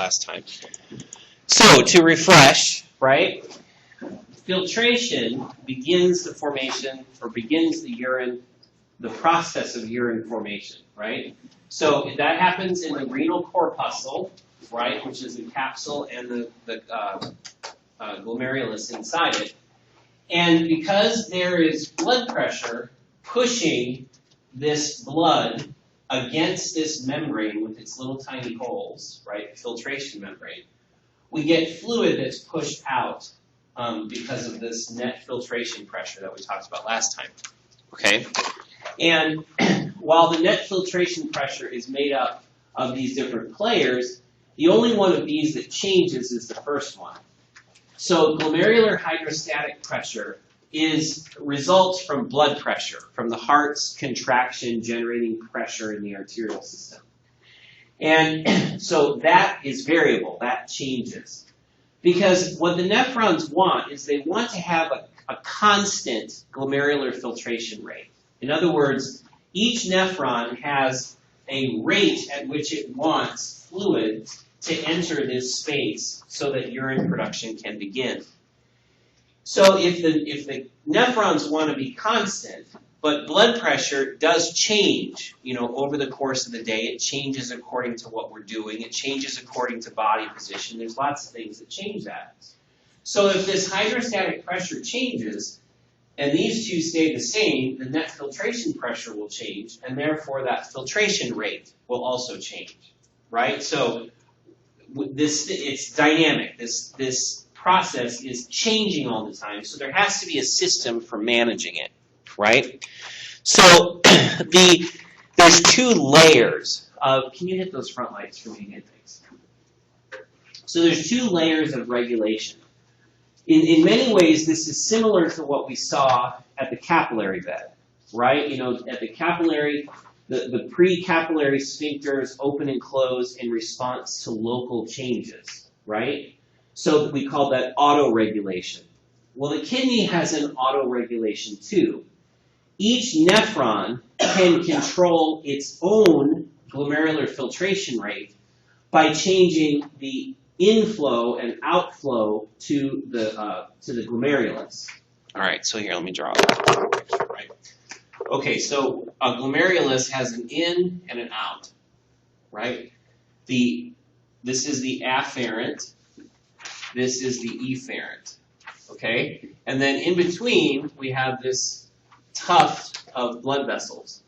last time. So to refresh, right? Filtration begins the formation, or begins the urine, the process of urine formation, right? So that happens in the renal corpuscle, right, which is the capsule and the glomerulus inside it. And because there is blood pressure pushing this blood against this membrane with its little tiny holes, right, filtration membrane, we get fluid that's pushed out because of this net filtration pressure that we talked about last time, okay? And while the net filtration pressure is made up of these different players, the only one of these that changes is the first one. So glomerular hydrostatic pressure results from blood pressure, from the heart's contraction generating pressure in the arterial system. And so that is variable, that changes. Because what the nephrons want is they want to have a constant glomerular filtration rate. In other words, each nephron has a rate at which it wants fluid to enter this space so that urine production can begin. So if the nephrons want to be constant, but blood pressure does change, over the course of the day. It changes according to what we're doing. It changes according to body position. There's lots of things that change that. So if this hydrostatic pressure changes, and these two stay the same, the net filtration pressure will change, and therefore that filtration rate will also change, right? So it's dynamic. This process is changing all the time, so there has to be a system for managing it, right? So there's two layers of, can you hit those front lights for me again, thanks? So there's two layers of regulation. In many ways, this is similar to what we saw at the capillary bed, right? At the capillary, the pre-capillary sphincters open and close in response to local changes, right? So we call that autoregulation. Well, the kidney has an autoregulation too. Each nephron can control its own glomerular filtration rate by changing the inflow and outflow to the glomerulus. All right, so here, let me draw a picture, right? Okay, so a glomerulus has an in and an out, right? This is the afferent. This is the efferent, okay? And then in between, we have this tuft of blood vessels.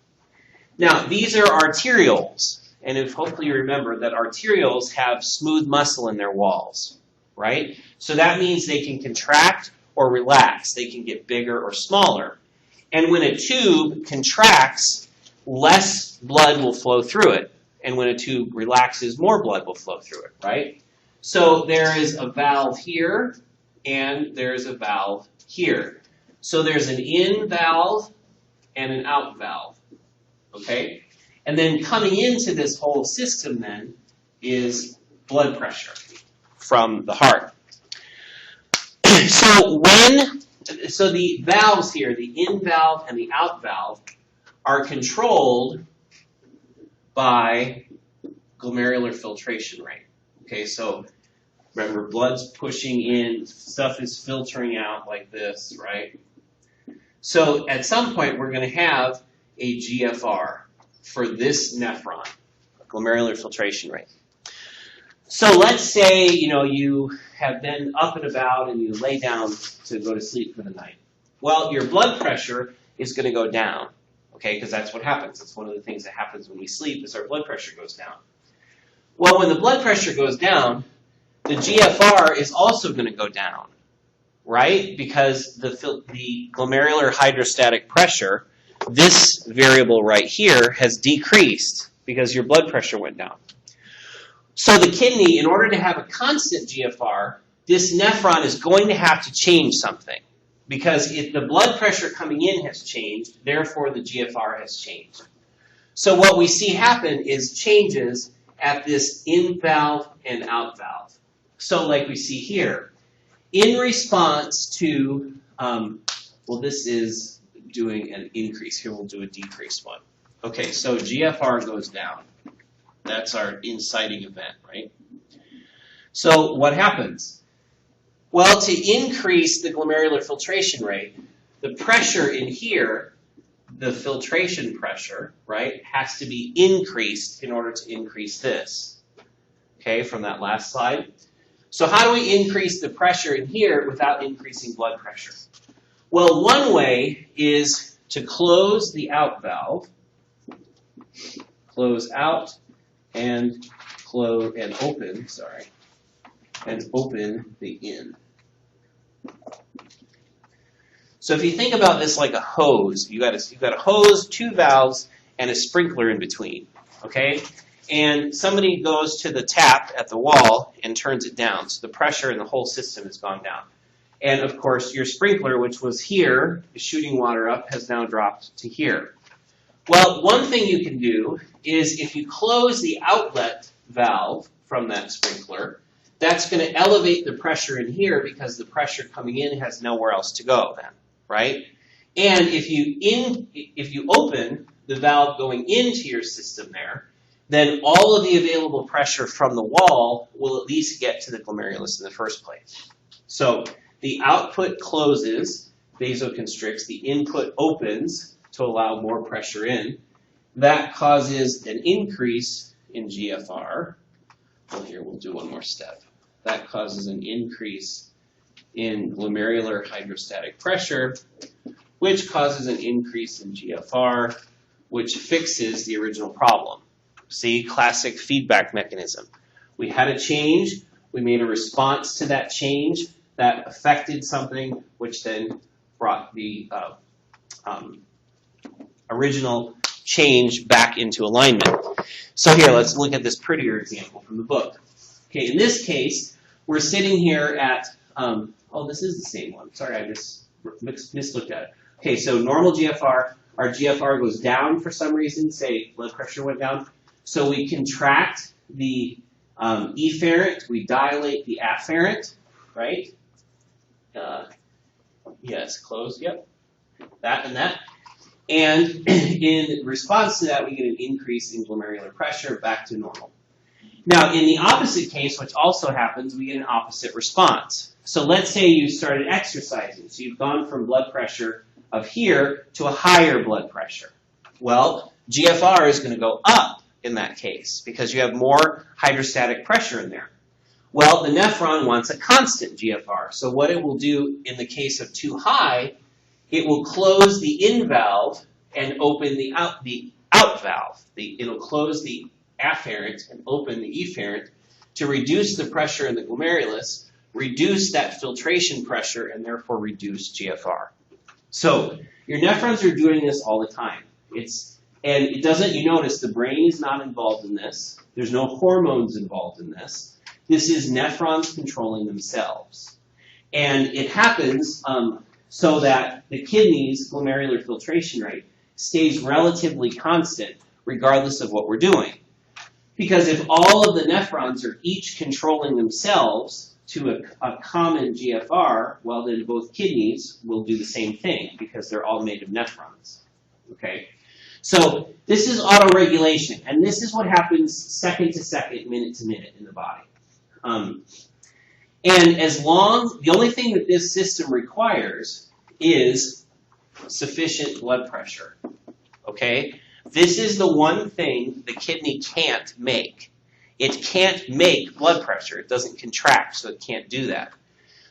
Now, these are arterioles. And if hopefully you remember that arterioles have smooth muscle in their walls, right? So that means they can contract or relax. They can get bigger or smaller. And when a tube contracts, less blood will flow through it. And when a tube relaxes, more blood will flow through it, right? So there is a valve here, and there's a valve here. So there's an in valve and an out valve, okay? And then coming into this whole system then is blood pressure from the heart. So the valves here, the in valve and the out valve, are controlled by glomerular filtration rate. Okay, so remember, blood's pushing in, stuff is filtering out like this, right? So at some point we're going to have a GFR for this nephron, glomerular filtration rate. So let's say, you have been up and about and you lay down to go to sleep for the night. Well, your blood pressure is going to go down, okay, because that's what happens. It's one of the things that happens when we sleep is our blood pressure goes down. Well, when the blood pressure goes down, the GFR is also going to go down, right? Because the glomerular hydrostatic pressure, this variable right here, has decreased because your blood pressure went down. So the kidney, in order to have a constant GFR, this nephron is going to have to change something. Because if the blood pressure coming in has changed, therefore the GFR has changed. So what we see happen is changes at this in valve and out valve. So like we see here, in response to, this is doing an increase. Here we'll do a decreased one. Okay, so GFR goes down. That's our inciting event, right? So what happens? Well, to increase the glomerular filtration rate, the pressure in here, the filtration pressure, right, has to be increased in order to increase this. Okay, from that last slide. So how do we increase the pressure in here without increasing blood pressure? Well, one way is to close the out valve, close out and close and open, and open the in. So if you think about this like a hose, you've got a hose, two valves, and a sprinkler in between, okay? And somebody goes to the tap at the wall and turns it down, so the pressure in the whole system has gone down. And of course, your sprinkler, which was here, is shooting water up, has now dropped to here. Well, one thing you can do is if you close the outlet valve from that sprinkler, that's going to elevate the pressure in here because the pressure coming in has nowhere else to go then, right? And if you open the valve going into your system there, then all of the available pressure from the wall will at least get to the glomerulus in the first place. So the output closes, vasoconstricts, the input opens to allow more pressure in. That causes an increase in GFR. Well, here we'll do one more step. That causes an increase in glomerular hydrostatic pressure, which causes an increase in GFR, which fixes the original problem. See, classic feedback mechanism. We had a change, we made a response to that change that affected something, which then brought the original change back into alignment. So here, let's look at this prettier example from the book. Okay, in this case, we're sitting here at, oh, this is the same one. Sorry, I just mislooked at it. Okay, so normal GFR, our GFR goes down for some reason, say blood pressure went down. So we contract the efferent, we dilate the afferent, right? Yes, close, yep. That and that. And in response to that, we get an increase in glomerular pressure back to normal. Now, in the opposite case, which also happens, we get an opposite response. So let's say you started exercising. So you've gone from blood pressure of here to a higher blood pressure. Well, GFR is going to go up in that case because you have more hydrostatic pressure in there. Well, the nephron wants a constant GFR. So what it will do in the case of too high, it will close the in valve and open the out valve. It'll close the afferent and open the efferent to reduce the pressure in the glomerulus, reduce that filtration pressure, and therefore reduce GFR. So your nephrons are doing this all the time. And it doesn't, you notice the brain is not involved in this. There's no hormones involved in this. This is nephrons controlling themselves. And it happens so that the kidney's glomerular filtration rate stays relatively constant regardless of what we're doing. Because if all of the nephrons are each controlling themselves to a common GFR, well then both kidneys will do the same thing because they're all made of nephrons. Okay? So this is autoregulation, and this is what happens second to second, minute to minute in the body. And the only thing that this system requires is sufficient blood pressure. Okay? This is the one thing the kidney can't make. It can't make blood pressure. It doesn't contract, so it can't do that.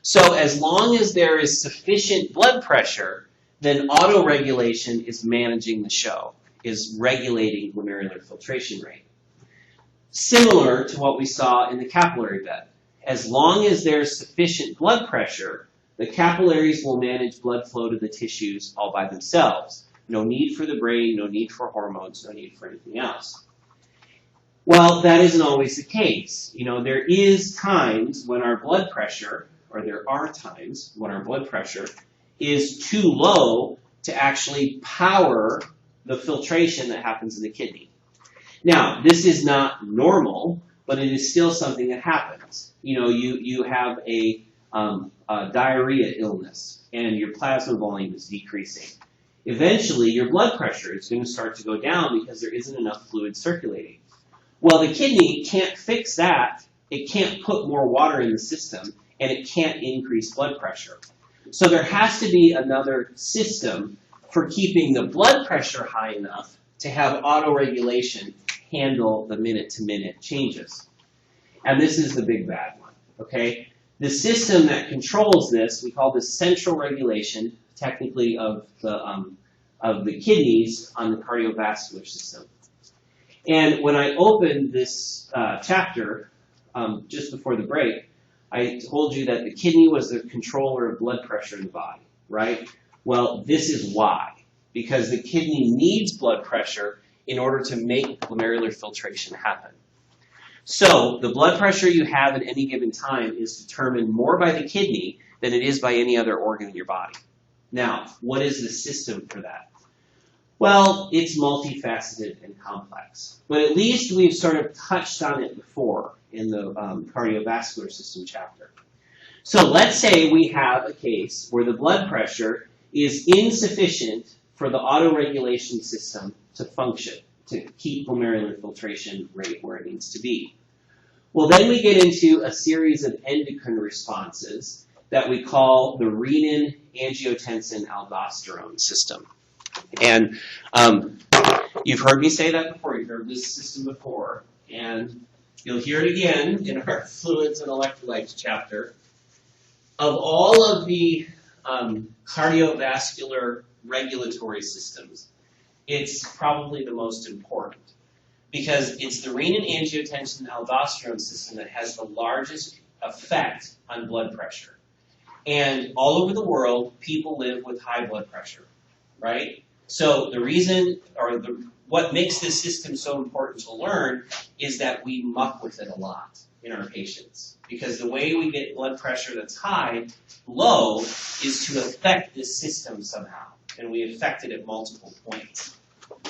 So as long as there is sufficient blood pressure, then autoregulation is managing the show, is regulating glomerular filtration rate. Similar to what we saw in the capillary bed. As long as there's sufficient blood pressure, the capillaries will manage blood flow to the tissues all by themselves. No need for the brain, no need for hormones, no need for anything else. Well, that isn't always the case. You know, there is times when our blood pressure, or there are times when our blood pressure is too low to actually power the filtration that happens in the kidney. Now, this is not normal, but it is still something that happens. You know, you have a diarrhea illness, and your plasma volume is decreasing. Eventually, your blood pressure is going to start to go down because there isn't enough fluid circulating. Well, the kidney can't fix that it can't put more water in the system, and it can't increase blood pressure. So there has to be another system for keeping the blood pressure high enough to have autoregulation handle the minute-to-minute changes. And this is the big bad one, okay? The system that controls this, we call this central regulation, technically of the kidneys on the cardiovascular system. And when I opened this chapter just before the break, I told you that the kidney was the controller of blood pressure in the body, right? Well, this is why. Because the kidney needs blood pressure in order to make glomerular filtration happen. So the blood pressure you have at any given time is determined more by the kidney than it is by any other organ in your body. Now, what is the system for that? Well, it's multifaceted and complex. But at least we've sort of touched on it before in the cardiovascular system chapter. So let's say we have a case where the blood pressure is insufficient for the autoregulation system to function, to keep glomerular filtration rate where it needs to be. Well, then we get into a series of endocrine responses that we call the renin, angiotensin, aldosterone system. And you've heard me say that before. You've heard this system before. And you'll hear it again in our fluids and electrolytes chapter. Of all of the cardiovascular regulatory systems, it's probably the most important because it's the renin, angiotensin, aldosterone system that has the largest effect on blood pressure. And all over the world, people live with high blood pressure, right? So the reason, or what makes this system so important to learn is that we muck with it a lot in our patients. Because the way we get blood pressure that's high, low, is to affect this system somehow. And we affect it at multiple points.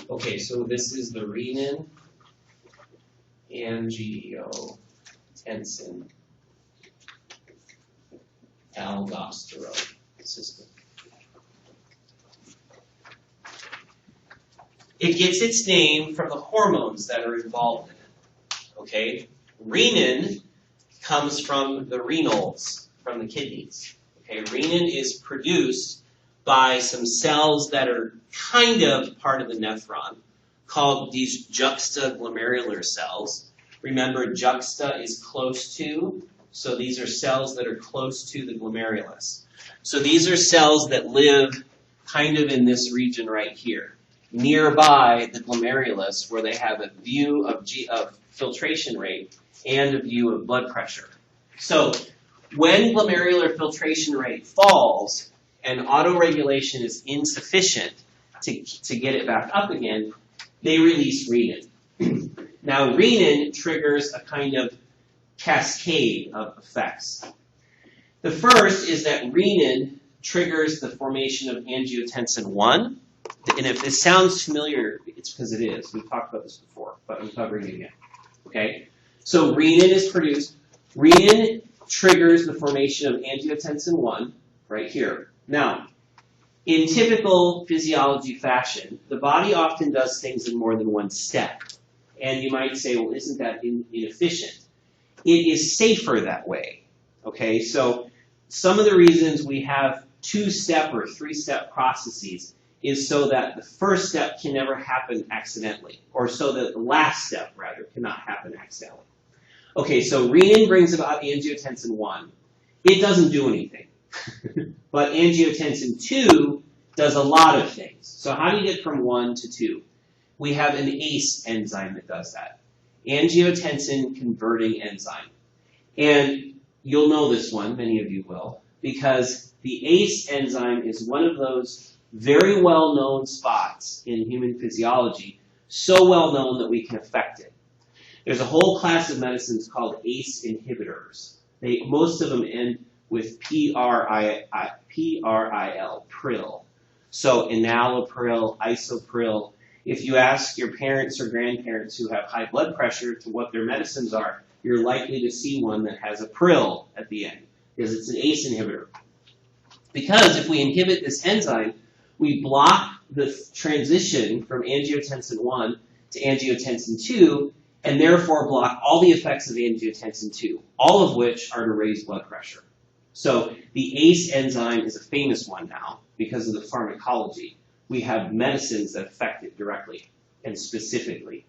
Okay, so this is the renin, angiotensin, aldosterone system. It gets its name from the hormones that are involved in it. Okay, renin comes from the renals, from the kidneys. Okay, renin is produced by some cells that are kind of part of the nephron, called these juxtaglomerular cells. Remember, juxta is close to, so these are cells that are close to the glomerulus. So these are cells that live kind of in this region right here, nearby the glomerulus, where they have a view of filtration rate and a view of blood pressure. So when glomerular filtration rate falls and autoregulation is insufficient to get it back up again, they release renin. Now, renin triggers a kind of cascade of effects. The first is that renin triggers the formation of angiotensin 1. And if this sounds familiar, it's because it is. We've talked about this before, but I'm covering it again. Okay? So renin is produced. Renin triggers the formation of angiotensin 1 right here. Now, in typical physiology fashion, the body often does things in more than one step. And you might say, well, isn't that inefficient? It is safer that way. Okay, so some of the reasons we have 2-step or 3-step processes is so that the first step can never happen accidentally, or so that the last step, rather, cannot happen accidentally. Okay, so renin brings about angiotensin 1. It doesn't do anything. But angiotensin 2 does a lot of things. So how do you get from 1 to 2? We have an ACE enzyme that does that. Angiotensin converting enzyme. And you'll know this one, many of you will, because the ACE enzyme is one of those very well-known spots in human physiology, so well-known that we can affect it. There's a whole class of medicines called ACE inhibitors. Most of them end with PRIL, pril. So enalapril, isopril. If you ask your parents or grandparents who have high blood pressure to what their medicines are, you're likely to see one that has a pril at the end, because it's an ACE inhibitor. Because if we inhibit this enzyme, we block the transition from angiotensin 1 to angiotensin 2, and therefore block all the effects of angiotensin II, all of which are to raise blood pressure. So the ACE enzyme is a famous one now because of the pharmacology. We have medicines that affect it directly and specifically.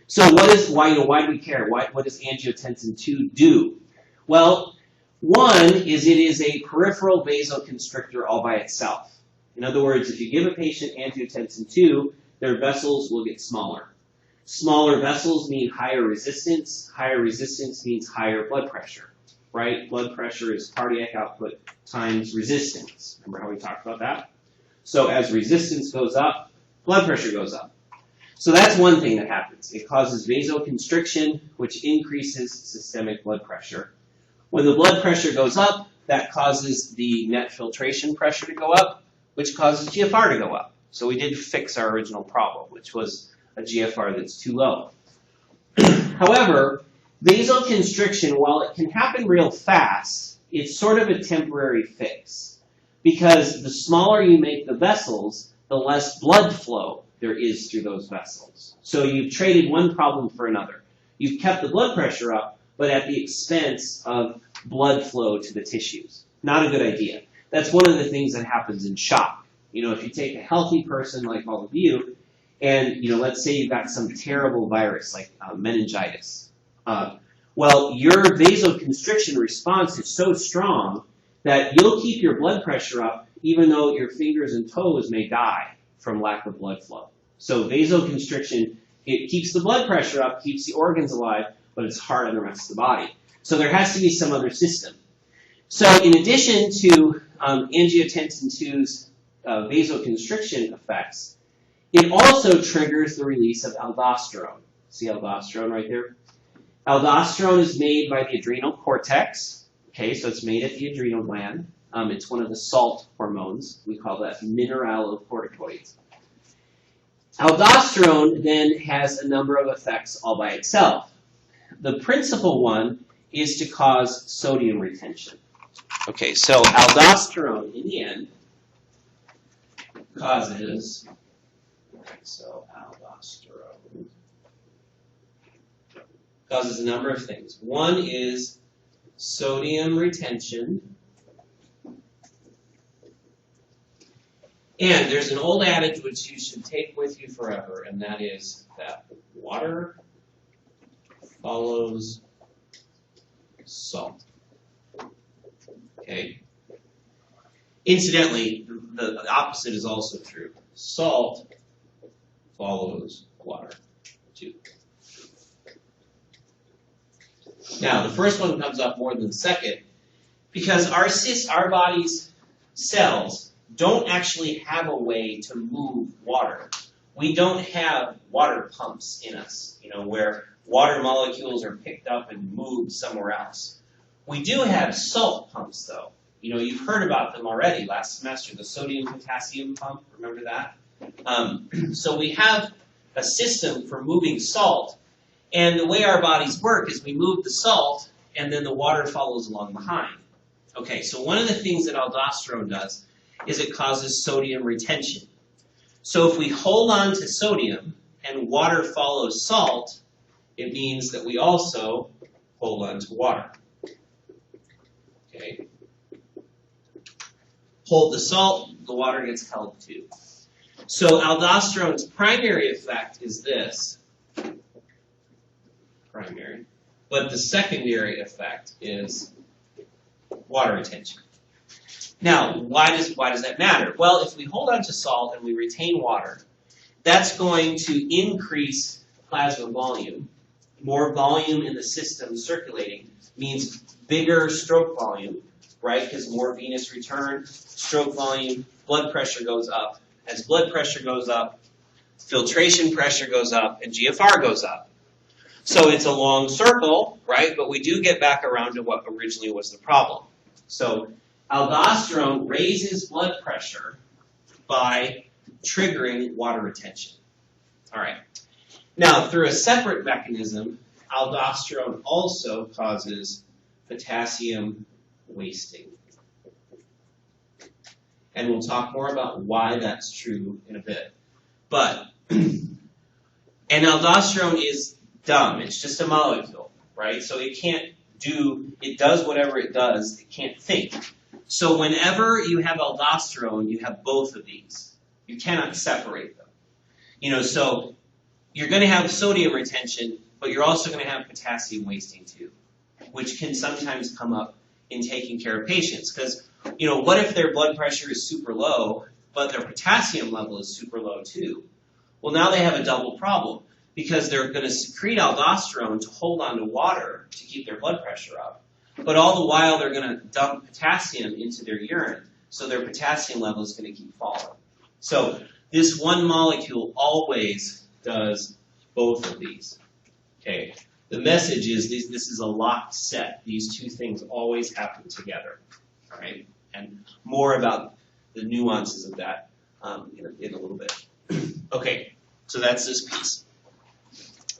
So why do we care? What does angiotensin II do? Well, one is it is a peripheral vasoconstrictor all by itself. In other words, if you give a patient angiotensin II, their vessels will get smaller. Smaller vessels mean higher resistance. Higher resistance means higher blood pressure, right? Blood pressure is cardiac output times resistance. Remember how we talked about that? So as resistance goes up, blood pressure goes up. So that's one thing that happens. It causes vasoconstriction, which increases systemic blood pressure. When the blood pressure goes up, that causes the net filtration pressure to go up, which causes GFR to go up. So we did fix our original problem, which was a GFR that's too low. However, vasoconstriction, while it can happen real fast, it's sort of a temporary fix. Because the smaller you make the vessels, the less blood flow there is through those vessels. So you've traded one problem for another. You've kept the blood pressure up, but at the expense of blood flow to the tissues. Not a good idea. That's one of the things that happens in shock. You know, if you take a healthy person like all of you, and, you know, let's say you've got some terrible virus like meningitis. Well, your vasoconstriction response is so strong that you'll keep your blood pressure up even though your fingers and toes may die from lack of blood flow. So vasoconstriction, it keeps the blood pressure up, keeps the organs alive, but it's hard on the rest of the body. So there has to be some other system. So in addition to angiotensin II's vasoconstriction effects, it also triggers the release of aldosterone. See aldosterone right there? Aldosterone is made by the adrenal cortex. Okay, so it's made at the adrenal gland. It's one of the salt hormones. We call that mineralocorticoids. Aldosterone then has a number of effects all by itself. The principal one is to cause sodium retention. Okay, so aldosterone, in the end, causes, aldosterone causes a number of things. One is sodium retention. And there's an old adage which you should take with you forever, and that is that water follows salt. Okay? Incidentally, the opposite is also true. Salt follows water, too. Now, the first one comes up more than the second because our body's cells don't actually have a way to move water. We don't have water pumps in us, where water molecules are picked up and moved somewhere else. We do have salt pumps, though. You've heard about them already last semester, the sodium-potassium pump, remember that? So we have a system for moving salt, and the way our bodies work is we move the salt, and then the water follows along behind. Okay, so one of the things that aldosterone does is it causes sodium retention. So if we hold on to sodium and water follows salt, it means that we also hold on to water. Okay. Hold the salt, the water gets held too. So aldosterone's primary effect is this. Primary. But the secondary effect is water retention. Now, why does that matter? Well, if we hold on to salt and we retain water, that's going to increase plasma volume. More volume in the system circulating means bigger stroke volume, right? Because more venous return, stroke volume, blood pressure goes up. As blood pressure goes up, filtration pressure goes up, and GFR goes up. So it's a long circle, right? But we do get back around to what originally was the problem. So aldosterone raises blood pressure by triggering water retention. All right. Now, through a separate mechanism, aldosterone also causes potassium wasting. And we'll talk more about why that's true in a bit. But, and aldosterone is dumb. It's just a molecule, right? So it does whatever it does. It can't think. So whenever you have aldosterone, you have both of these. You cannot separate them. So you're going to have sodium retention, but you're also going to have potassium wasting too, which can sometimes come up in taking care of patients. Because, what if their blood pressure is super low, but their potassium level is super low too? Well, now they have a double problem because they're going to secrete aldosterone to hold on to water to keep their blood pressure up. But all the while, they're going to dump potassium into their urine, so their potassium level is going to keep falling. So this one molecule always does both of these. Okay. The message is this is a locked set. These two things always happen together. All right. And more about the nuances of that in a little bit. Okay. So that's this piece.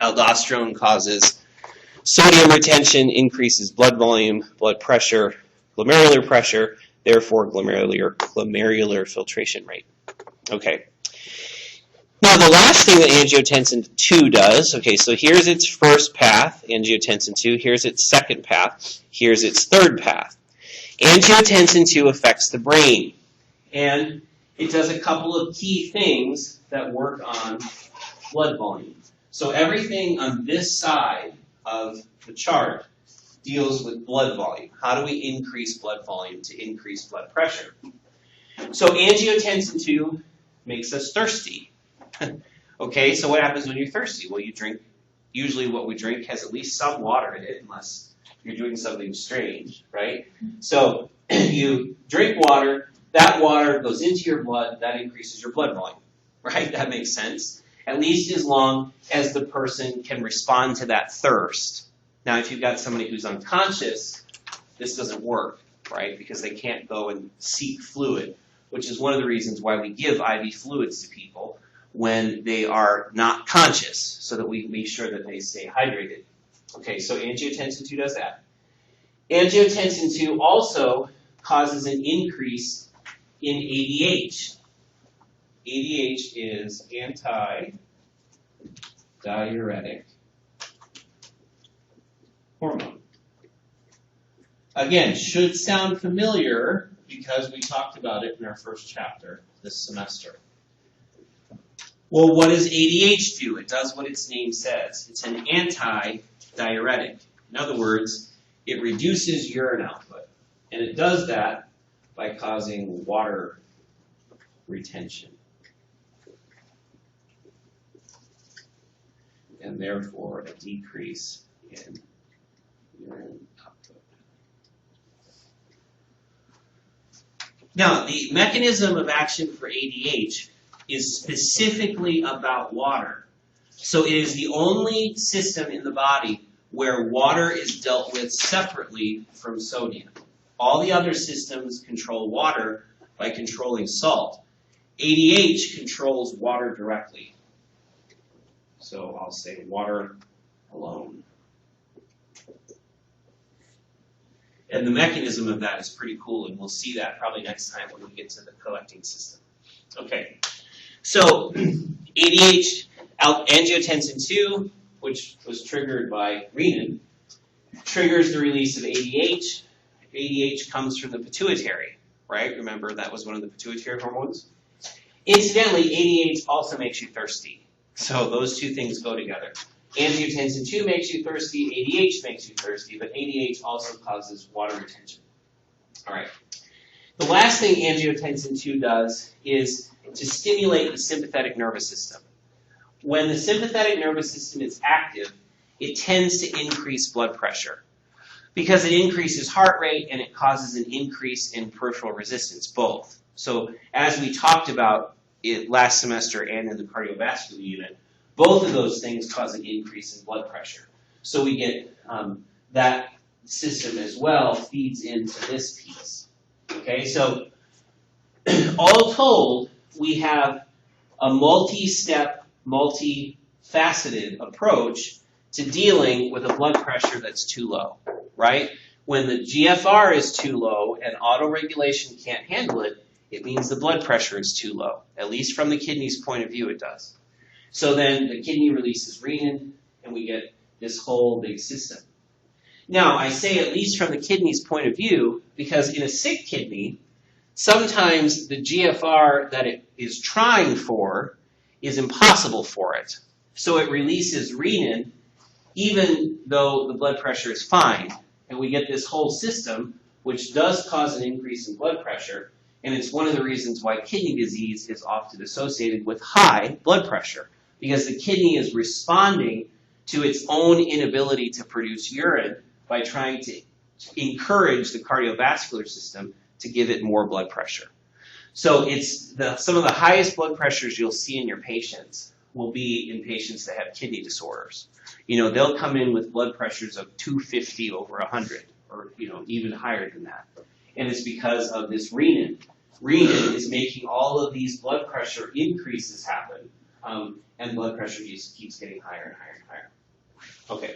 Aldosterone causes sodium retention, increases blood volume, blood pressure, glomerular, therefore glomerular filtration rate. Okay. Now the last thing that angiotensin 2 does, okay, so here's its first path, angiotensin 2, here's its second path, here's its third path. Angiotensin 2 affects the brain, and it does a couple of key things that work on blood volume. So everything on this side of the chart deals with blood volume. How do we increase blood volume to increase blood pressure? So angiotensin 2 makes us thirsty. Okay, so what happens when you're thirsty? Well, you drink. Usually what we drink has at least some water in it, unless you're doing something strange, right? So you drink water, that water goes into your blood, that increases your blood volume, right? That makes sense. At least as long as the person can respond to that thirst. Now, if you've got somebody who's unconscious, this doesn't work, right? Because they can't go and seek fluid, which is one of the reasons why we give IV fluids to people when they are not conscious, so that we make sure that they stay hydrated. Okay, so angiotensin 2 does that. Angiotensin 2 also causes an increase in ADH. ADH is anti-diuretic hormone. Again, should sound familiar because we talked about it in our first chapter this semester. Well, what does ADH do? It does what its name says. It's an anti-diuretic. In other words, it reduces urine output. And it does that by causing water retention. And therefore, a decrease in urine output. Now, the mechanism of action for ADH is specifically about water. So it is the only system in the body where water is dealt with separately from sodium. All the other systems control water by controlling salt. ADH controls water directly. So I'll say water alone. And the mechanism of that is pretty cool, and we'll see that probably next time when we get to the collecting system. Okay. So, ADH, angiotensin 2, which was triggered by renin, triggers the release of ADH. ADH comes from the pituitary, right? Remember, that was one of the pituitary hormones. Incidentally, ADH also makes you thirsty. So those two things go together. Angiotensin 2 makes you thirsty, ADH makes you thirsty, but ADH also causes water retention. All right. The last thing angiotensin 2 does is to stimulate the sympathetic nervous system. When the sympathetic nervous system is active, it tends to increase blood pressure because it increases heart rate and it causes an increase in peripheral resistance, both. So as we talked about it last semester and in the cardiovascular unit, both of those things cause an increase in blood pressure. So we get that system as well feeds into this piece. Okay, so all told, we have a multi-step, multi-faceted approach to dealing with a blood pressure that's too low, right? When the GFR is too low and autoregulation can't handle it, it means the blood pressure is too low. At least from the kidney's point of view, it does. So then the kidney releases renin, and we get this whole big system. Now, I say at least from the kidney's point of view, because in a sick kidney, sometimes the GFR that it is trying for is impossible for it. So it releases renin even though the blood pressure is fine. And we get this whole system, which does cause an increase in blood pressure. And it's one of the reasons why kidney disease is often associated with high blood pressure, because the kidney is responding to its own inability to produce urine by trying to encourage the cardiovascular system to give it more blood pressure. So it's some of the highest blood pressures you'll see in your patients will be in patients that have kidney disorders. They'll come in with blood pressures of 250 over 100, or even higher than that. And it's because of this renin. Renin is making all of these blood pressure increases happen, and blood pressure just keeps getting higher and higher and higher. Okay,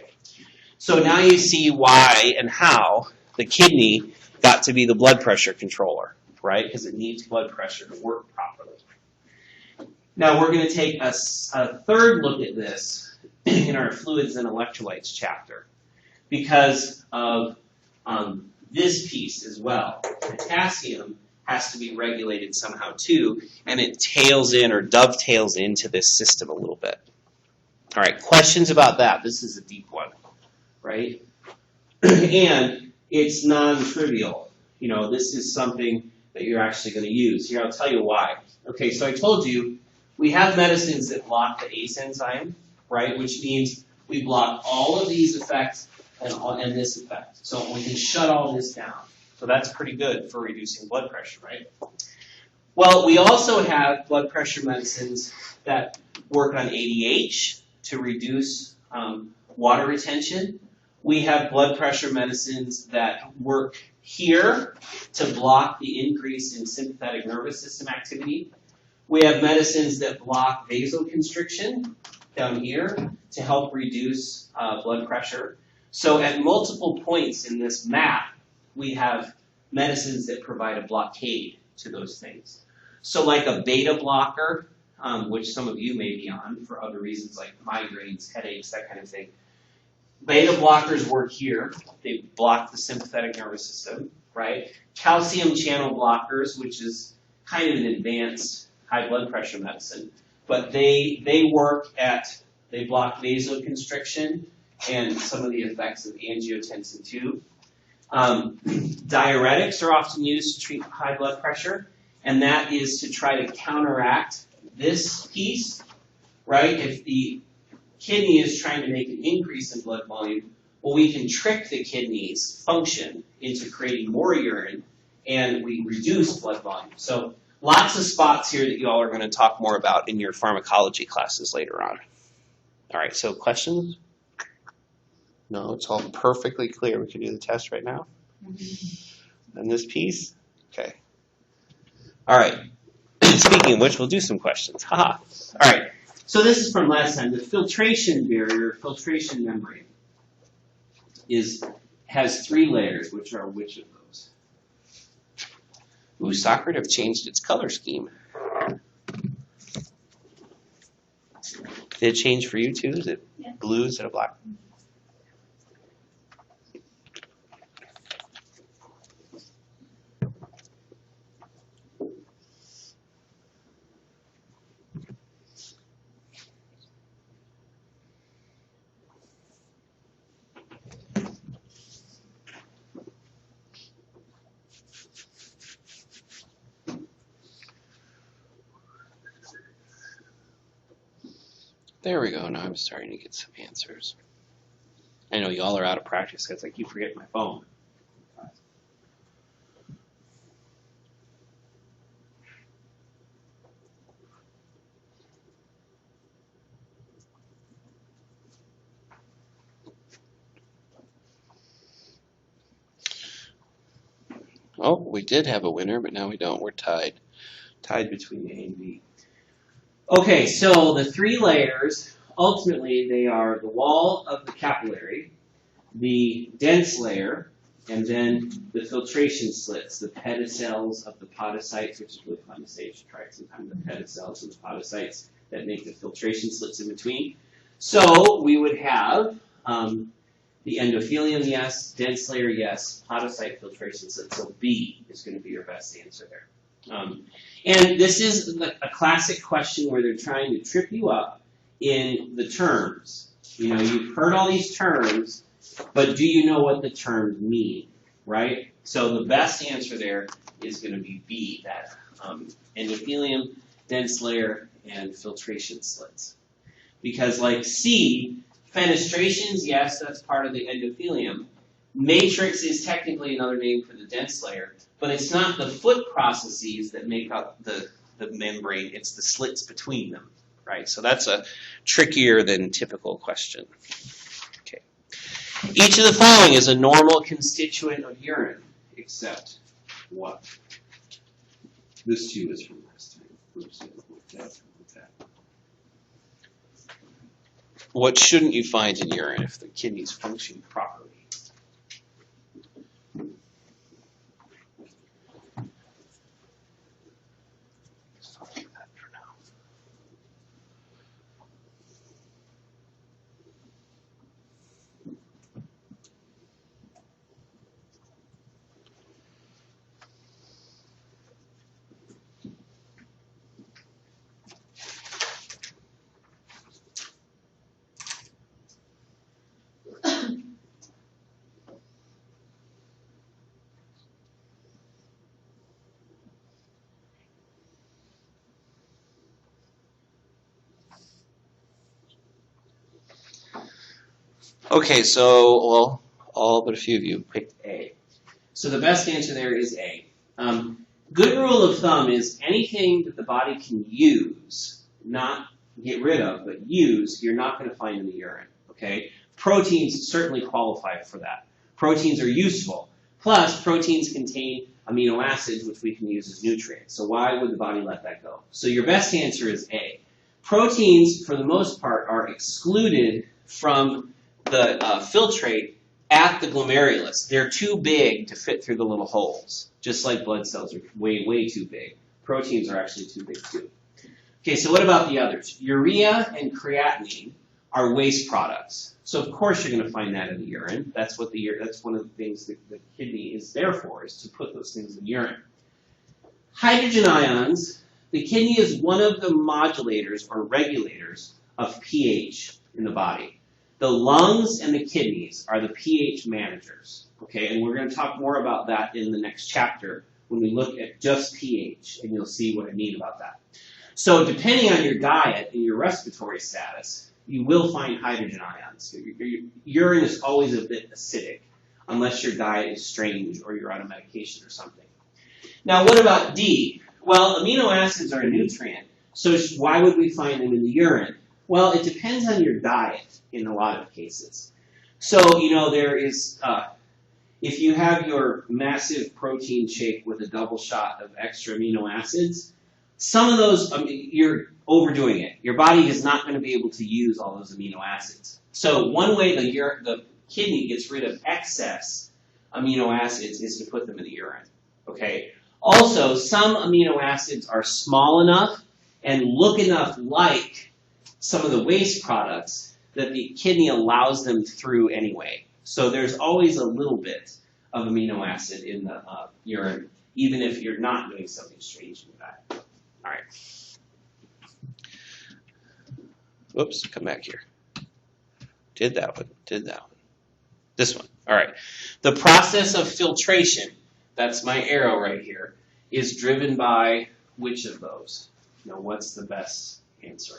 so now you see why and how the kidney got to be the blood pressure controller, right? Because it needs blood pressure to work properly. Now we're going to take a third look at this in our fluids and electrolytes chapter because of this piece as well. Potassium has to be regulated somehow too, and it tails in or dovetails into this system a little bit. All right, questions about that? This is a deep one, right? And it's non-trivial. This is something that you're actually going to use. Here, I'll tell you why. Okay, so I told you we have medicines that block the ACE enzyme, right? Which means we block all of these effects and this effect. So we can shut all this down. So that's pretty good for reducing blood pressure, right? Well, we also have blood pressure medicines that work on ADH to reduce water retention. We have blood pressure medicines that work here to block the increase in sympathetic nervous system activity. We have medicines that block vasoconstriction down here to help reduce blood pressure. So at multiple points in this map, we have medicines that provide a blockade to those things. So like a beta blocker, which some of you may be on for other reasons like migraines, headaches, that kind of thing. Beta blockers work here. They block the sympathetic nervous system, right? Calcium channel blockers, which is kind of an advanced high blood pressure medicine, but they block vasoconstriction and some of the effects of angiotensin 2. Diuretics are often used to treat high blood pressure, and that is to try to counteract this piece, right? If the kidney is trying to make an increase in blood volume, well, we can trick the kidney's function into creating more urine, and we reduce blood volume. So lots of spots here that you all are going to talk more about in your pharmacology classes later on. All right, so questions? No, it's all perfectly clear. We can do the test right now. And this piece? Okay. All right. Speaking of which, we'll do some questions. Haha. All right. So this is from last time. The filtration barrier, filtration membrane, has 3 layers, which are which of those? Ooh, Socrates have changed its color scheme. Did it change for you too? Is it blue instead of black? There we go. Now I'm starting to get some answers. I know y'all are out of practice because I keep forgetting my phone. Oh, we did have a winner, but now we don't. We're tied. Tied between A and B. Okay, so the 3 layers, ultimately they are the wall of the capillary, the dense layer, and then the filtration slits, the pedicels of the podocytes, which is really fun to say. You should try it sometime, the pedicels of the podocytes that make the filtration slits in between. So we would have The endothelium, yes. Dense layer, yes. Podocyte filtration slit. So B is going to be your best answer there. And this is a classic question where they're trying to trip you up in the terms. You know, you've heard all these terms, but do you know what the terms mean, right? So the best answer there is going to be B, that endothelium, dense layer, and filtration slits. Because like C, fenestrations, yes, that's part of the endothelium. Matrix is technically another name for the dense layer, but it's not the foot processes that make up the membrane, it's the slits between them, right? So that's a trickier than typical question. Okay. Each of the following is a normal constituent of urine, except what? This too is from last time. Oops, with that. What shouldn't you find in urine if the kidneys function properly? Okay, so, well, all but a few of you picked A. So the best answer there is A. Good rule of thumb is anything that the body can use, not get rid of, but use, you're not going to find in the urine, okay? Proteins certainly qualify for that. Proteins are useful. Plus, proteins contain amino acids, which we can use as nutrients. So why would the body let that go? So your best answer is A. Proteins, for the most part, are excluded from the filtrate at the glomerulus. They're too big to fit through the little holes, just like blood cells are way, way too big. Proteins are actually too big too. Okay, so what about the others? Urea and creatinine are waste products. So of course you're going to find that in the urine. That's what that's one of the things that the kidney is there for, is to put those things in urine. Hydrogen ions, the kidney is one of the modulators or regulators of pH in the body. The lungs and the kidneys are the pH managers, okay? And we're going to talk more about that in the next chapter when we look at just pH, and you'll see what I mean about that. So depending on your diet and your respiratory status, you will find hydrogen ions. Your urine is always a bit acidic, unless your diet is strange or you're on a medication or something. Now, what about D? Well, amino acids are a nutrient, so why would we find them in the urine? Well, it depends on your diet in a lot of cases. So, you know, there is, if you have your massive protein shake with a double shot of extra amino acids, some of those, you're overdoing it. Your body is not going to be able to use all those amino acids. So one way the kidney gets rid of excess amino acids is to put them in the urine. Okay. Also, some amino acids are small enough and look enough like some of the waste products that the kidney allows them through anyway. So there's always a little bit of amino acid in the urine, even if you're not doing something strange in your diet. All right. Whoops, come back here. Did that one. This one. All right. The process of filtration, that's my arrow right here, is driven by which of those? Now, what's the best answer?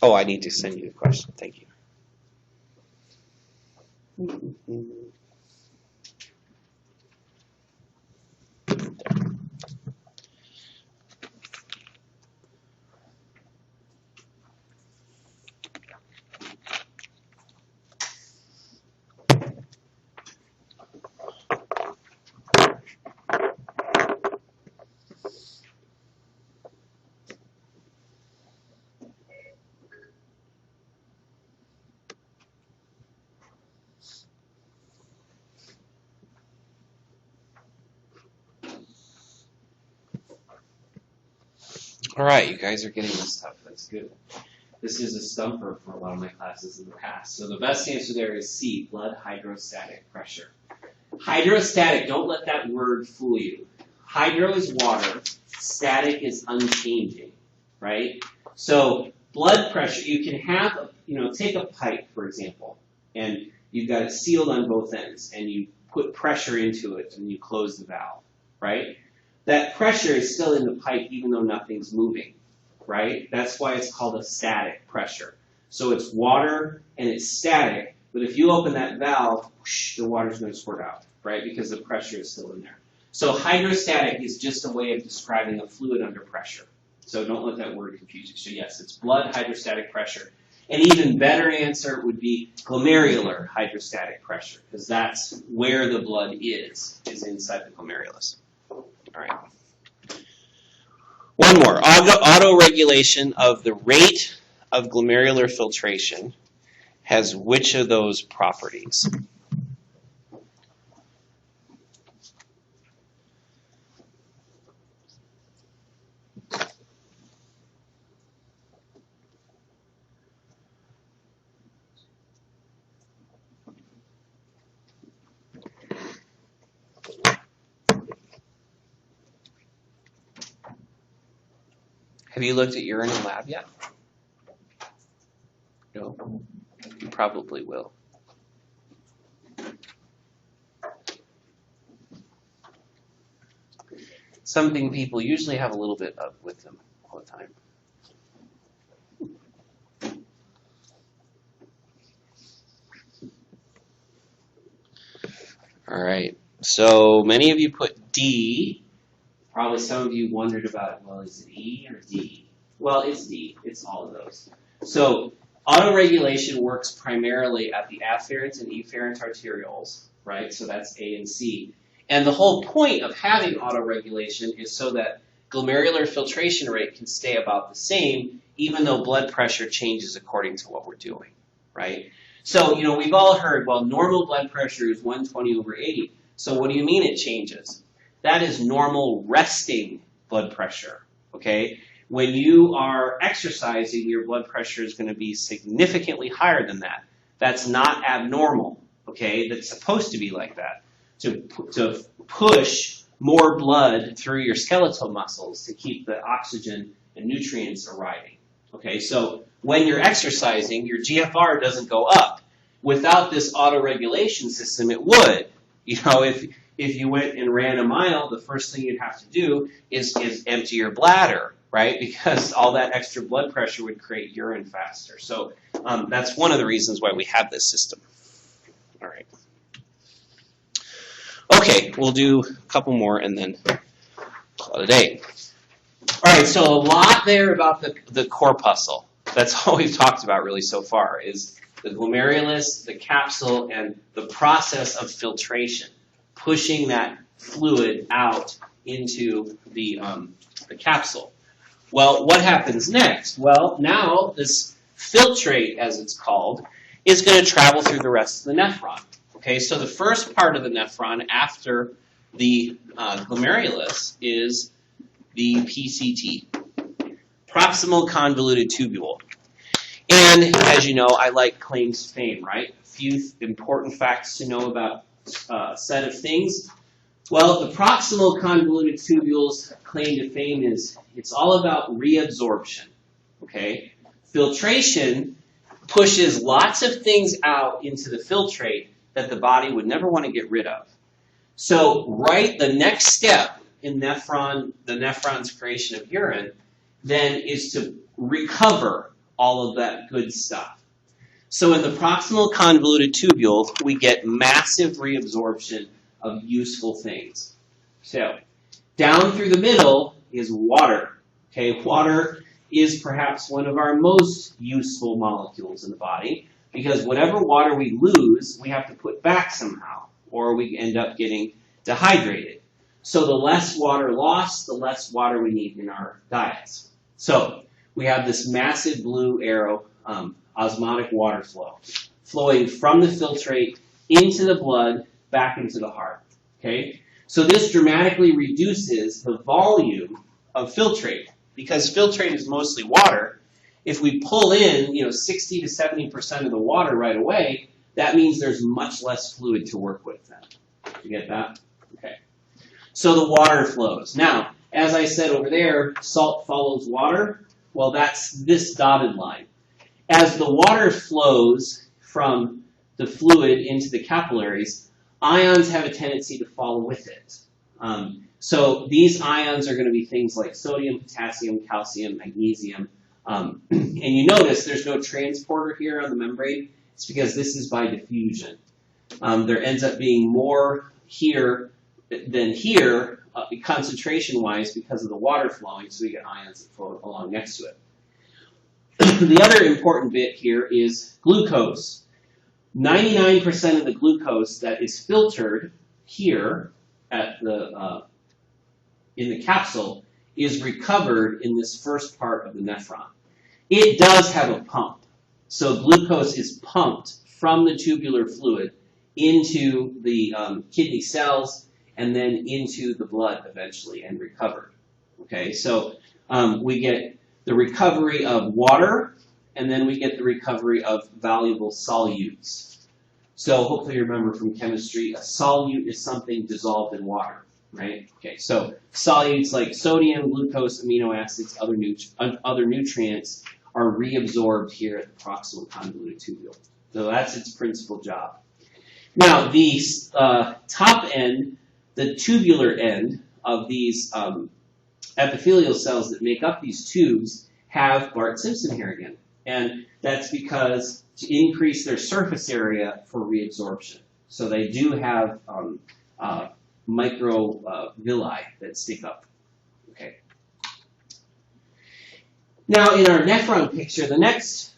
Oh, I need to send you the question. Thank you. All right, you guys are getting this stuff. That's good. This is a stumper for a lot of my classes in the past. So the best answer there is C, blood hydrostatic pressure. Hydrostatic, don't let that word fool you. Hydro is water, static is unchanging, right? So blood pressure, you can have, take a pipe, for example, and you've got it sealed on both ends, and you put pressure into it, and you close the valve, right? That pressure is still in the pipe even though nothing's moving, right? That's why it's called a static pressure. So it's water and it's static, but if you open that valve, whoosh, the water's going to squirt out, right? Because the pressure is still in there. So hydrostatic is just a way of describing a fluid under pressure. So don't let that word confuse you. So yes, it's blood hydrostatic pressure. An even better answer would be glomerular hydrostatic pressure, because that's where the blood is inside the glomerulus. All right. One more. Autoregulation of the rate of glomerular filtration has which of those properties? Have you looked at urine in lab yet? No? You probably will. Something people usually have a little bit of with them all the time. All right. So many of you put D. Probably some of you wondered about, well, is it E or D? Well, it's D. It's all of those. So autoregulation works primarily at the afferent and efferent arterioles, right? So that's A and C. And the whole point of having autoregulation is so that glomerular filtration rate can stay about the same, even though blood pressure changes according to what we're doing, right? So, we've all heard, well, normal blood pressure is 120/80. So what do you mean it changes? That is normal resting blood pressure, okay? When you are exercising, your blood pressure is going to be significantly higher than that. That's not abnormal, okay? That's supposed to be like that, to push more blood through your skeletal muscles to keep the oxygen and nutrients arriving, okay? So when you're exercising, your GFR doesn't go up. Without this autoregulation system, it would. If you went and ran a mile, the first thing you'd have to do is empty your bladder, right? Because all that extra blood pressure would create urine faster. So that's one of the reasons why we have this system. All right. Okay, we'll do a couple more and then call it a day. All right, so a lot there about the corpuscle. That's all we've talked about really so far is the glomerulus, the capsule, and the process of filtration, pushing that fluid out into the capsule. Well, what happens next? Well, now this filtrate, as it's called, is going to travel through the rest of the nephron. Okay, so the first part of the nephron after the glomerulus is the PCT, Proximal Convoluted Tubule. And as you know, I like claims to fame, right? A few important facts to know about a set of things. Well, the proximal convoluted tubules claim to fame is it's all about reabsorption, okay? Filtration pushes lots of things out into the filtrate that the body would never want to get rid of. So, the next step in the nephron's creation of urine, then is to recover all of that good stuff. So in the proximal convoluted tubule, we get massive reabsorption of useful things. So down through the middle is water. Okay, water is perhaps one of our most useful molecules in the body because whatever water we lose, we have to put back somehow, or we end up getting dehydrated. So the less water lost, the less water we need in our diets. So we have this massive blue arrow, osmotic water flow, flowing from the filtrate into the blood, back into the heart. Okay? So this dramatically reduces the volume of filtrate because filtrate is mostly water, if we pull in, 60 to 70% of the water right away, that means there's much less fluid to work with then. You get that? Okay. So the water flows. Now, as I said over there, salt follows water. Well, that's this dotted line. As the water flows from the fluid into the capillaries, ions have a tendency to follow with it. So these ions are going to be things like sodium, potassium, calcium, magnesium. And you notice there's no transporter here on the membrane. It's because this is by diffusion. There ends up being more here than here, concentration-wise, because of the water flowing, so we get ions that flow along next to it. The other important bit here is glucose. 99% of the glucose that is filtered here at the in the capsule is recovered in this first part of the nephron. It does have a pump. So glucose is pumped from the tubular fluid into the kidney cells and then into the blood eventually and recovered. Okay, so we get the recovery of water, and then we get the recovery of valuable solutes. So hopefully you remember from chemistry, a solute is something dissolved in water, right? Okay, so solutes like sodium, glucose, amino acids, other nutrients are reabsorbed here at the proximal convoluted tubule. So that's its principal job. Now, the top end, the tubular end of these epithelial cells that make up these tubes have Bart-Simpson hair again. And that's because to increase their surface area for reabsorption. So they do have microvilli that stick up. Okay. Now, in our nephron picture, the next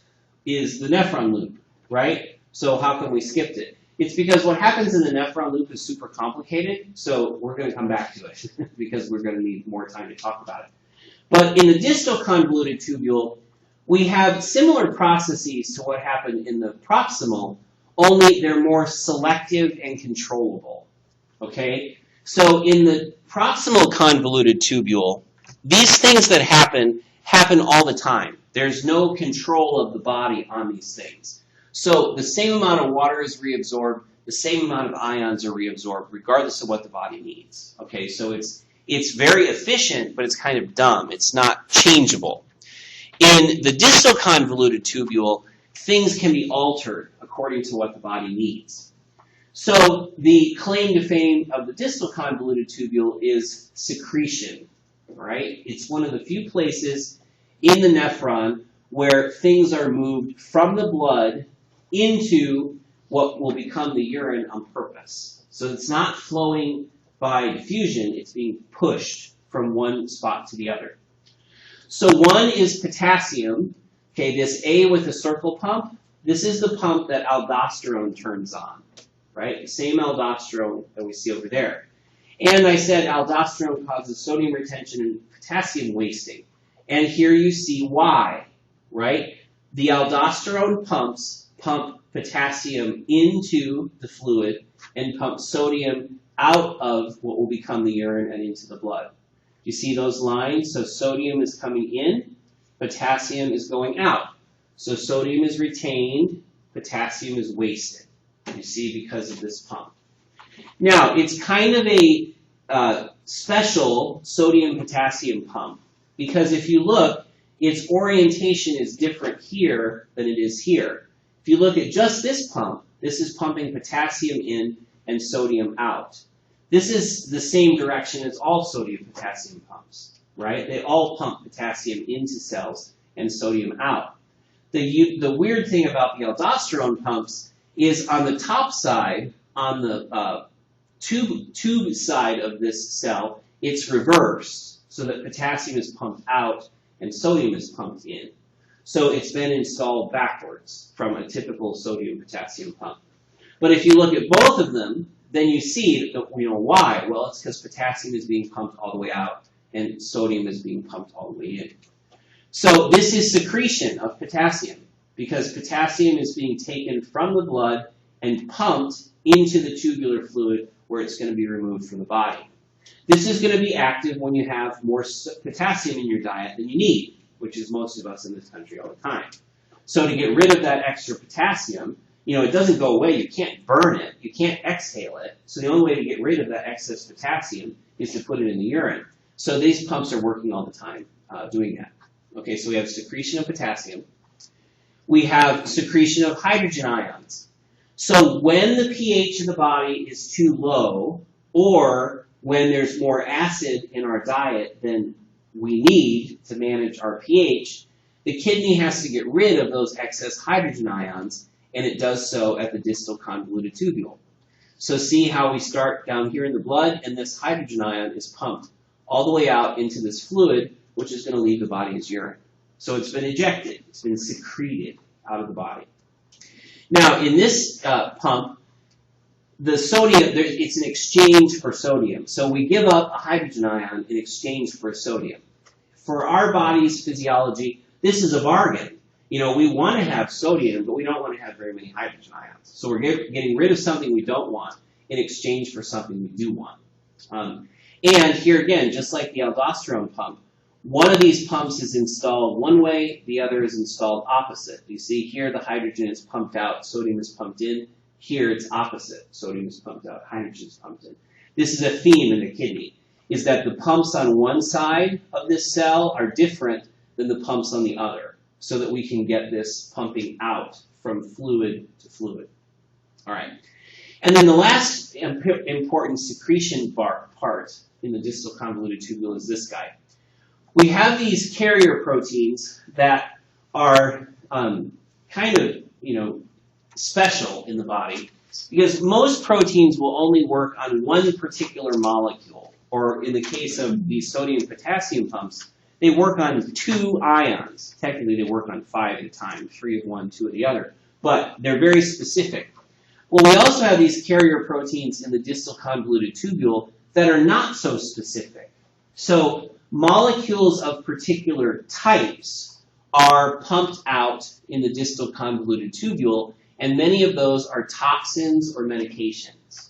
is the nephron loop, right? So how come we skipped it? It's because what happens in the nephron loop is super complicated, so we're going to come back to it because we're going to need more time to talk about it. But in the distal convoluted tubule, we have similar processes to what happened in the proximal, only they're more selective and controllable. Okay? So in the proximal convoluted tubule, these things that happen all the time. There's no control of the body on these things. So the same amount of water is reabsorbed, the same amount of ions are reabsorbed, regardless of what the body needs. Okay, so it's very efficient, but it's kind of dumb. It's not changeable. In the distal convoluted tubule, things can be altered according to what the body needs. So the claim to fame of the distal convoluted tubule is secretion, right? It's one of the few places in the nephron where things are moved from the blood into what will become the urine on purpose. So it's not flowing by diffusion, it's being pushed from one spot to the other. So one is potassium, okay, this A with the circle pump, this is the pump that aldosterone turns on, right? The same aldosterone that we see over there. And I said aldosterone causes sodium retention and potassium wasting. And here you see why, right? The aldosterone pumps pump potassium into the fluid and pump sodium out of what will become the urine and into the blood. You see those lines? So sodium is coming in, potassium is going out. So sodium is retained, potassium is wasted. You see, because of this pump. Now, it's kind of a special sodium-potassium pump because if you look, its orientation is different here than it is here. If you look at just this pump, this is pumping potassium in and sodium out. This is the same direction as all sodium-potassium pumps, right? They all pump potassium into cells and sodium out. The weird thing about the aldosterone pumps is on the top side, on the tube side of this cell, it's reversed so that potassium is pumped out and sodium is pumped in. So it's been installed backwards from a typical sodium-potassium pump. But if you look at both of them, then you see why. Well, it's because potassium is being pumped all the way out and sodium is being pumped all the way in. So this is secretion of potassium because potassium is being taken from the blood and pumped into the tubular fluid where it's going to be removed from the body. This is going to be active when you have more potassium in your diet than you need, which is most of us in this country all the time. So to get rid of that extra potassium, it doesn't go away. You can't burn it. You can't exhale it. So the only way to get rid of that excess potassium is to put it in the urine. So these pumps are working all the time doing that. Okay, so we have secretion of potassium. We have secretion of hydrogen ions. So when the pH of the body is too low, or when there's more acid in our diet than we need to manage our pH, the kidney has to get rid of those excess hydrogen ions, and it does so at the distal convoluted tubule. So see how we start down here in the blood, and this hydrogen ion is pumped all the way out into this fluid, which is going to leave the body as urine. So it's been ejected. It's been secreted out of the body. Now, in this pump, the sodium, it's an exchange for sodium. So we give up a hydrogen ion in exchange for sodium. For our body's physiology, this is a bargain. We want to have sodium, but we don't want to have very many hydrogen ions. So we're getting rid of something we don't want in exchange for something we do want. And here again, just like the aldosterone pump, one of these pumps is installed one way, the other is installed opposite. You see here the hydrogen is pumped out, sodium is pumped in. Here it's opposite. Sodium is pumped out, hydrogen is pumped in. This is a theme in the kidney, is that the pumps on one side of this cell are different than the pumps on the other, so that we can get this pumping out from fluid to fluid. All right. And then the last important secretion part in the distal convoluted tubule is this guy. We have these carrier proteins that are kind of, special in the body, because most proteins will only work on one particular molecule, or in the case of these sodium-potassium pumps, they work on 2 ions. Technically, they work on 5 at a time, 3 of one, 2 of the other, but they're very specific. Well, we also have these carrier proteins in the distal convoluted tubule that are not so specific. So molecules of particular types are pumped out in the distal convoluted tubule, and many of those are toxins or medications.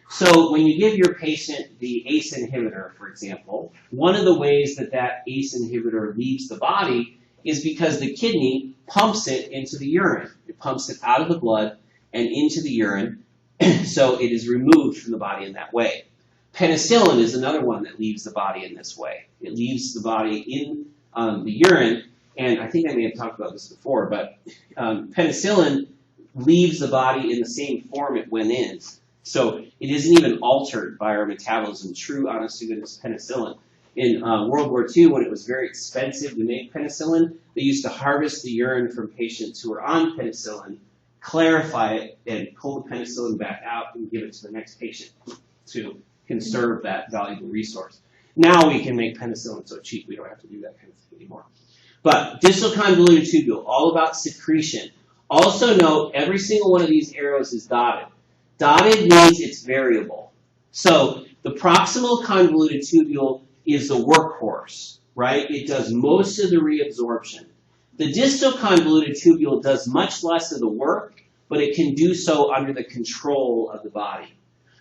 So when you give your patient the ACE inhibitor, for example, one of the ways that that ACE inhibitor leaves the body is because the kidney pumps it into the urine. It pumps it out of the blood and into the urine, so it is removed from the body in that way. Penicillin is another one that leaves the body in this way. It leaves the body in the urine, and I think I may have talked about this before, but penicillin leaves the body in the same form it went in. So it isn't even altered by our metabolism. True, honest-to-goodness penicillin. In World War II, when it was very expensive to make penicillin, they used to harvest the urine from patients who were on penicillin, clarify it, and pull the penicillin back out and give it to the next patient to conserve that valuable resource. Now we can make penicillin so cheap we don't have to do that kind of thing anymore. But distal convoluted tubule, all about secretion. Also note, every single one of these arrows is dotted. Dotted means it's variable. So the proximal convoluted tubule is the workhorse, right? It does most of the reabsorption. The distal convoluted tubule does much less of the work, but it can do so under the control of the body.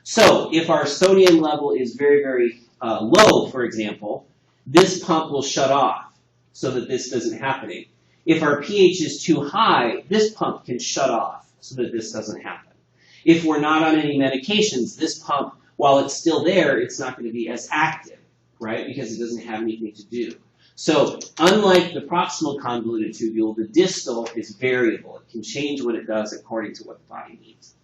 So if our sodium level is very, very low, for example, this pump will shut off so that this doesn't happen. If our pH is too high, this pump can shut off so that this doesn't happen. If we're not on any medications, this pump, while it's still there, it's not going to be as active, right? Because it doesn't have anything to do. So unlike the proximal convoluted tubule, the distal is variable. It can change what it does according to what the body needs.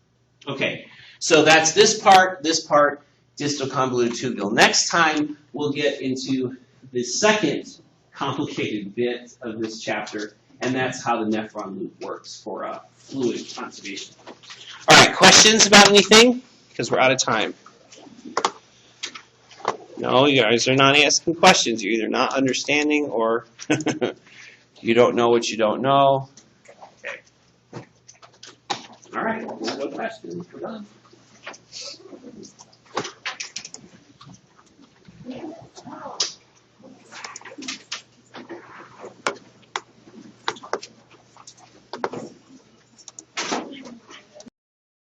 Okay, so that's this part, distal convoluted tubule. Next time, we'll get into the second complicated bit of this chapter, and that's how the Nephron Loop works for fluid conservation. All right, questions about anything? Because we're out of time. No, you guys are not asking questions. You're either not understanding or you don't know what you don't know. Okay. All right, no questions. We're done.